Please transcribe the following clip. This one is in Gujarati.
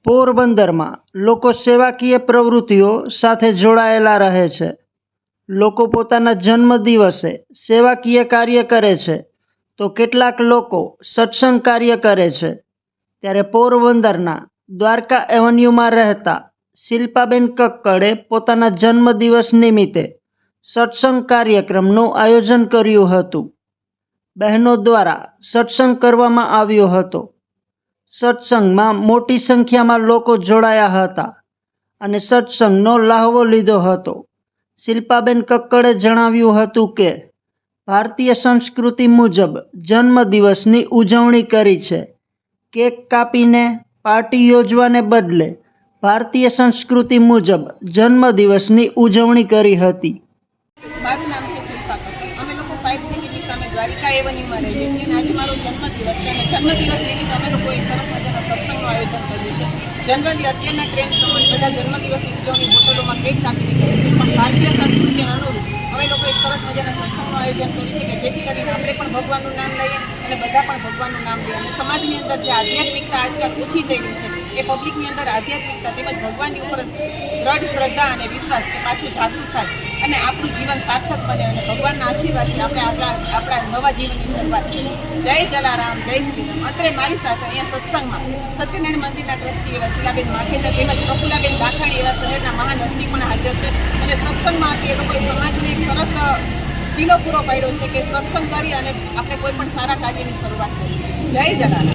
પોરબંદરમાં લોકો સેવાકીય પ્રવૃત્તિઓ સાથે જોડાયેલા રહે છે. લોકો પોતાના જન્મદિવસે સેવાકીય કાર્ય કરે છે તો કેટલાક લોકો સત્સંગ કાર્ય કરે છે. ત્યારે પોરબંદરના દ્વારકા એવન્યુમાં રહેતા શિલ્પાબેન કક્કડે પોતાના જન્મદિવસ નિમિત્તે સત્સંગ કાર્યક્રમનું આયોજન કર્યું હતું. બહેનો દ્વારા સત્સંગ કરવામાં આવ્યો હતો. સત્સંગમાં મોટી સંખ્યામાં લોકો જોડાયા હતા અને સત્સંગનો લહાવો લીધો હતો. શિલ્પાબેન કક્કડે જણાવ્યું હતું કે ભારતીય સંસ્કૃતિ મુજબ જન્મદિવસની ઉજવણી કરી છે. કેક કાપીને પાર્ટી યોજવાને બદલે ભારતીય સંસ્કૃતિ મુજબ જન્મદિવસની ઉજવણી કરી હતી. મારું નામ છે શિલ્પા કક્કડ. અમે લોકો 5 મિનિટની સામે દ્વારિકા એવન્યુમાં રહીએ છીએ અને આજે મારો જન્મદિવસ છે અને જન્મદિવસ નિમિત્તે અમે લોકો એક સરસ મજાના સત્સંગનું આયોજન કર્યું છે. જનરલી અત્યારના ટ્રેન્ડ પ્રમાણે બધા જન્મદિવસની ઉજવણી હોટલોમાં કેક કાપીને કરે છે, પણ ભારતીય સંસ્કૃતિને અનુરૂપ અમે લોકો એક સરસ મજાના સત્સંગનું આયોજન કર્યું છે કે જેથી કરીને આપણે પણ ભગવાનનું નામ લઈએ અને બધા પણ ભગવાનનું નામ લઈએ અને સમાજની અંદર જે આધ્યાત્મિકતા આજકાલ ઓછી થઈ રહી છે એ પબ્લિકની અંદર આધ્યાત્મિકતા તેમજ ભગવાનની ઉપર દ્રઢ શ્રદ્ધા અને વિશ્વાસ એ પાછું જાગૃત થાય અને આપણું જીવન સાર્થક બને અને ભગવાનના આશીર્વાદથી આપણે આપણા નવા જીવનની શરૂઆત કરીએ. જય જલારામ, જય શ્રીરામ. અત્રે મારી સાથે અહીંયા સત્સંગમાં સત્યનારાયણ મંદિરના ટ્રસ્ટી એવા શીલાબેન માખેજા તેમજ પ્રફુલ્લાબેન દાખાણી એવા શહેરના મહાન હસ્તી પણ હાજર છે અને સત્સંગમાં એ લોકોએ સમાજને એક સરસ ચીલો પૂરો પાડ્યો છે કે સત્સંગ કરી અને આપણે કોઈ પણ સારા કાર્યની શરૂઆત કરીએ. જય જલારામ.